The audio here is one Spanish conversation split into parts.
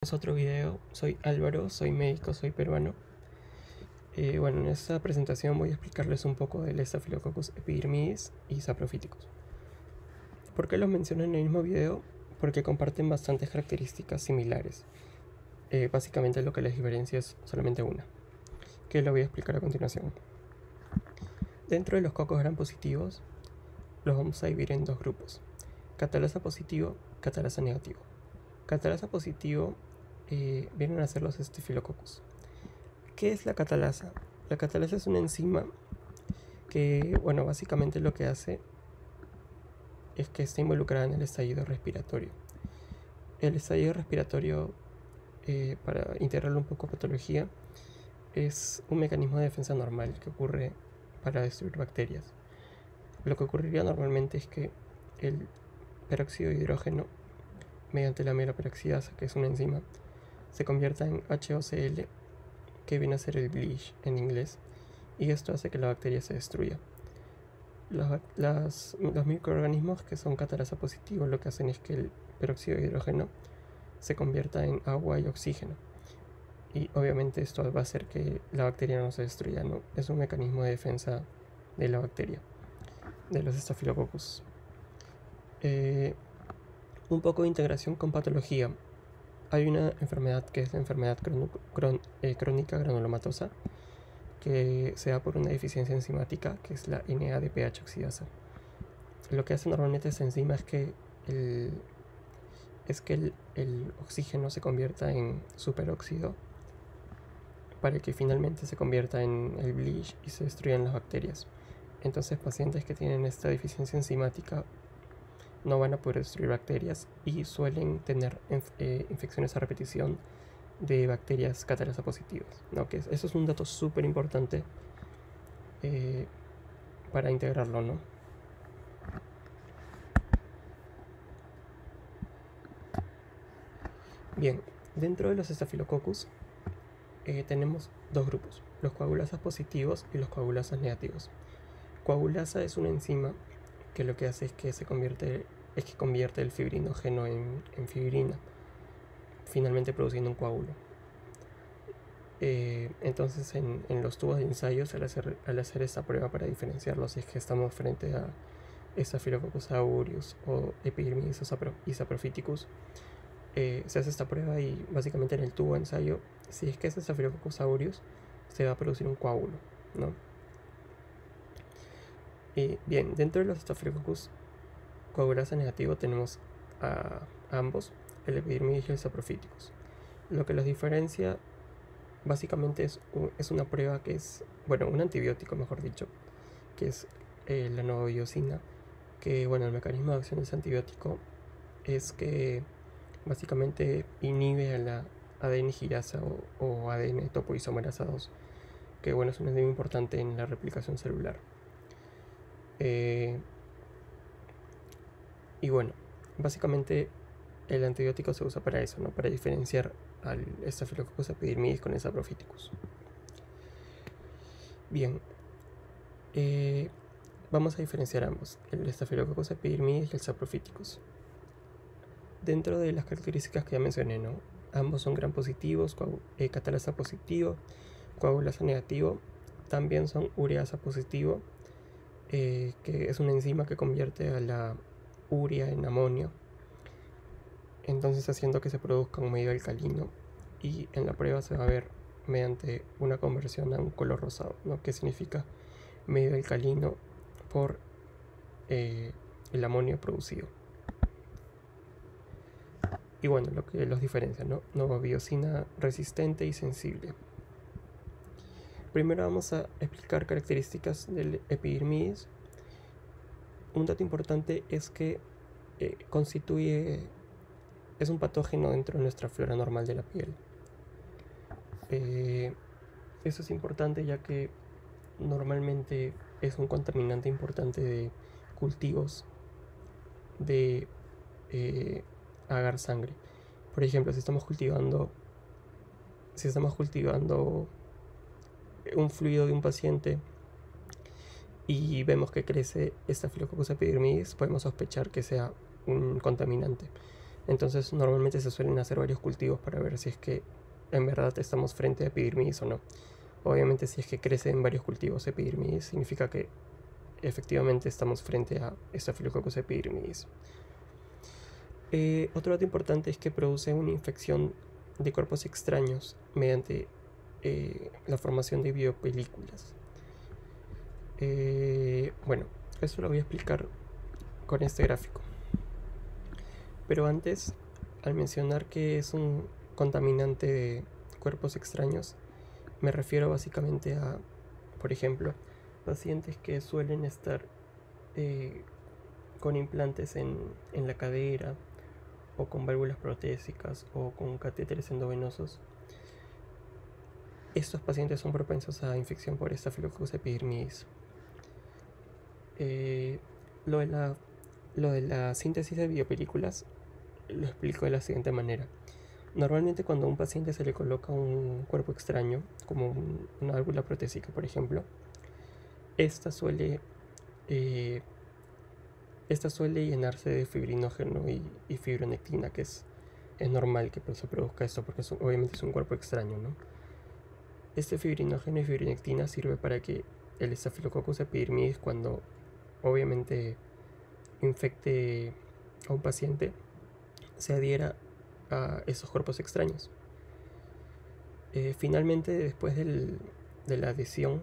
Otro video, soy Álvaro, soy médico, soy peruano. En esta presentación voy a explicarles un poco del Staphylococcus epidermidis y saprophyticus. ¿Por qué los menciono en el mismo video? Porque comparten bastantes características similares. Básicamente lo que les diferencia es solamente una, que lo voy a explicar a continuación. Dentro de los cocos gram positivos, los vamos a dividir en dos grupos: catalasa positivo, catalasa negativo. Catalasa positivo vienen a ser los Staphylococcus. ¿Qué es la catalasa? La catalasa es una enzima que, básicamente lo que hace es que está involucrada en el estallido respiratorio. El estallido respiratorio, para integrarlo un poco a patología, es un mecanismo de defensa normal que ocurre para destruir bacterias. Lo que ocurriría normalmente es que el peróxido de hidrógeno, mediante la mieloperoxidasa, que es una enzima, se convierta en HOCl, que viene a ser el bleach en inglés, y esto hace que la bacteria se destruya. Los microorganismos que son catalasa positivo lo que hacen es que el peróxido de hidrógeno se convierta en agua y oxígeno, y obviamente esto va a hacer que la bacteria no se destruya, ¿no? Es un mecanismo de defensa de la bacteria, de los Staphylococcus. Un poco de integración con patología. Hay una enfermedad que es la enfermedad crónica granulomatosa, que se da por una deficiencia enzimática, que es la NADPH oxidasa. Lo que hace normalmente esta enzima es que el oxígeno se convierta en superóxido, para que finalmente se convierta en el bleach y se destruyan las bacterias. Entonces, pacientes que tienen esta deficiencia enzimática no van a poder destruir bacterias y suelen tener infecciones a repetición de bacterias catalasa positivas, ¿no? Eso es un dato súper importante para integrarlo, ¿no? Bien, dentro de los Staphylococcus tenemos dos grupos: los coagulasas positivos y los coagulasas negativos. Coagulasa es una enzima que lo que hace es que convierte el fibrinógeno en fibrina, finalmente produciendo un coágulo. Entonces en los tubos de ensayos, al hacer esta prueba para diferenciarlos, si es que estamos frente a Staphylococcus aureus o epidermidis y saprophyticus, se hace esta prueba y básicamente en el tubo de ensayo, si es que es Staphylococcus aureus, se va a producir un coágulo, ¿no? Bien, dentro de los Staphylococcus coagulasa negativo tenemos a ambos, el epidermidis y el saprophyticus. Lo que los diferencia básicamente es una prueba que es, un antibiótico, mejor dicho, que es la novobiosina, que el mecanismo de acción de ese antibiótico es que básicamente inhibe a la ADN girasa o ADN topoisomerasa 2, que es un enzima importante en la replicación celular. Básicamente el antibiótico se usa para eso, ¿no? Para diferenciar al Staphylococcus epidermidis con el saprophyticus. Bien, vamos a diferenciar ambos, el Staphylococcus epidermidis y el saprophyticus. Dentro de las características que ya mencioné, ¿no? Ambos son gram positivos, catalasa positivo, coagulasa negativo. También son ureasa positivo, que es una enzima que convierte a la urea en amonio, entonces haciendo que se produzca un medio alcalino, y en la prueba se va a ver mediante una conversión a un color rosado, ¿no? Que significa medio alcalino por el amonio producido. Y lo que los diferencia, ¿no? Novobiosina resistente y sensible. Primero vamos a explicar características del epidermidis. Un dato importante es que es un patógeno dentro de nuestra flora normal de la piel. Eso es importante ya que normalmente es un contaminante importante de cultivos de agar sangre. Por ejemplo, si estamos cultivando un fluido de un paciente y vemos que crece Staphylococcus epidermidis, podemos sospechar que sea un contaminante. Entonces normalmente se suelen hacer varios cultivos para ver si es que en verdad estamos frente a epidermidis o no. Obviamente si es que crece en varios cultivos epidermidis, significa que efectivamente estamos frente a Staphylococcus epidermidis. Otro dato importante es que produce una infección de cuerpos extraños mediante la formación de biopelículas. Bueno, eso lo voy a explicar con este gráfico. Pero antes, al mencionar que es un contaminante de cuerpos extraños, me refiero básicamente a, por ejemplo, pacientes que suelen estar con implantes en la cadera, o con válvulas protésicas, o con catéteres endovenosos. Estos pacientes son propensos a infección por Staphylococcus epidermidis. Lo de la síntesis de biopelículas lo explico de la siguiente manera. Normalmente cuando a un paciente se le coloca un cuerpo extraño, como una válvula protésica por ejemplo, esta suele llenarse de fibrinógeno y fibronectina, que es normal que se produzca esto porque obviamente es un cuerpo extraño, ¿no? Este fibrinógeno y fibronectina sirve para que el Staphylococcus epidermidis, cuando obviamente infecte a un paciente, se adhiera a esos cuerpos extraños. Finalmente, después de la adhesión,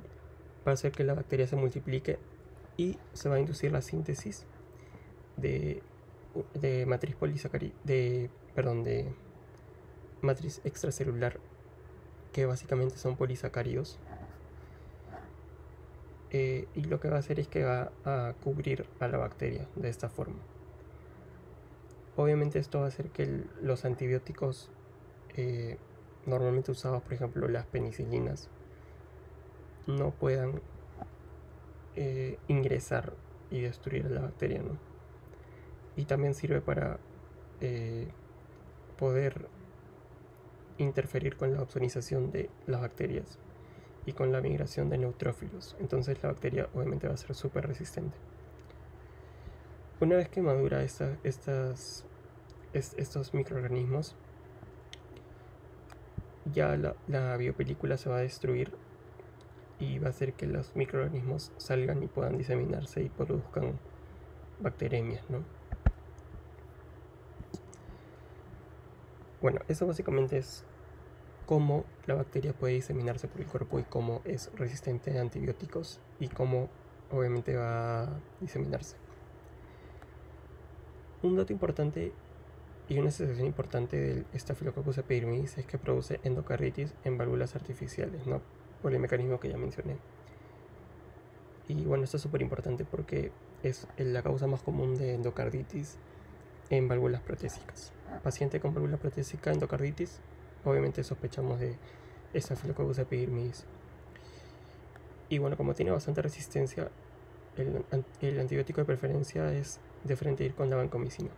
va a hacer que la bacteria se multiplique y se va a inducir la síntesis de matriz de matriz extracelular, que básicamente son polisacáridos. Y lo que va a hacer es que va a cubrir a la bacteria de esta forma. Obviamente esto va a hacer que los antibióticos normalmente usados, por ejemplo las penicilinas, no puedan ingresar y destruir a la bacteria, ¿no? Y también sirve para poder interferir con la ozonización de las bacterias y con la migración de neutrófilos. Entonces la bacteria obviamente va a ser súper resistente. Una vez que madura estos microorganismos, ya la biopelícula se va a destruir y va a hacer que los microorganismos salgan y puedan diseminarse y produzcan bacteremias, ¿no? Bueno, eso básicamente es cómo la bacteria puede diseminarse por el cuerpo y cómo es resistente a antibióticos y cómo obviamente va a diseminarse. Un dato importante y una asociación importante del Staphylococcus epidermidis es que produce endocarditis en válvulas artificiales, ¿no? Por el mecanismo que ya mencioné. Y bueno, esto es súper importante porque es la causa más común de endocarditis en válvulas protésicas. Paciente con válvula protésica, endocarditis, obviamente sospechamos de Staphylococcus epidermidis. Y bueno, como tiene bastante resistencia, el antibiótico de preferencia es de frente ir con la vancomicina.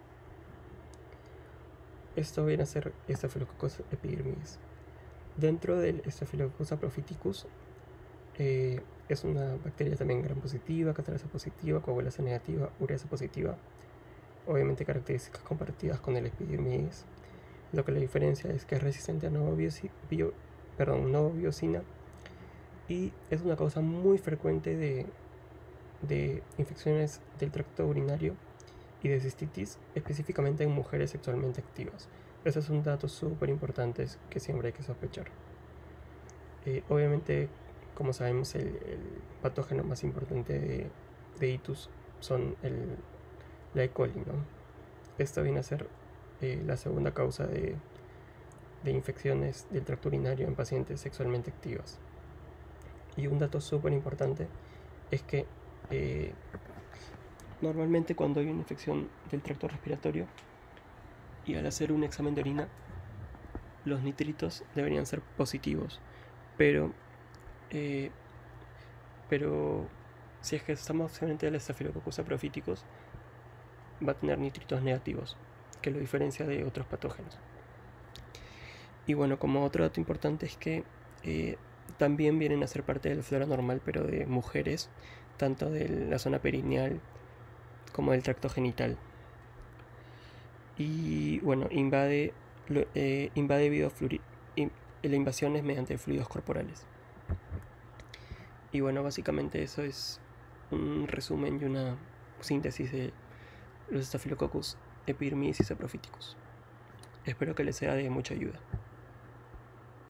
Esto viene a ser Staphylococcus epidermidis. Dentro del Staphylococcus saprophyticus es una bacteria también gram positiva, catalasa positiva, coagulasa negativa, ureasa positiva. Obviamente características compartidas con el epidermidis. Lo que la diferencia es que es resistente a novobiosina y es una causa muy frecuente de infecciones del tracto urinario y de cistitis, específicamente en mujeres sexualmente activas. Ese es un dato súper importante que siempre hay que sospechar. Obviamente, como sabemos, el patógeno más importante de itus son la E. coli, ¿no? Esta viene a ser la segunda causa de infecciones del tracto urinario en pacientes sexualmente activas. Y un dato súper importante es que normalmente cuando hay una infección del tracto respiratorio y al hacer un examen de orina, los nitritos deberían ser positivos, pero si es que estamos frente al Staphylococcus saprophyticus, va a tener nitritos negativos, que lo diferencia de otros patógenos. Y bueno, como otro dato importante es que también vienen a ser parte de la flora normal, pero de mujeres, tanto de la zona perineal como del tracto genital. y bueno, invade la invasión es mediante fluidos corporales. Y bueno, básicamente eso es un resumen y una síntesis de los Staphylococcus epidermidis y saprophyticus. Espero que les sea de mucha ayuda.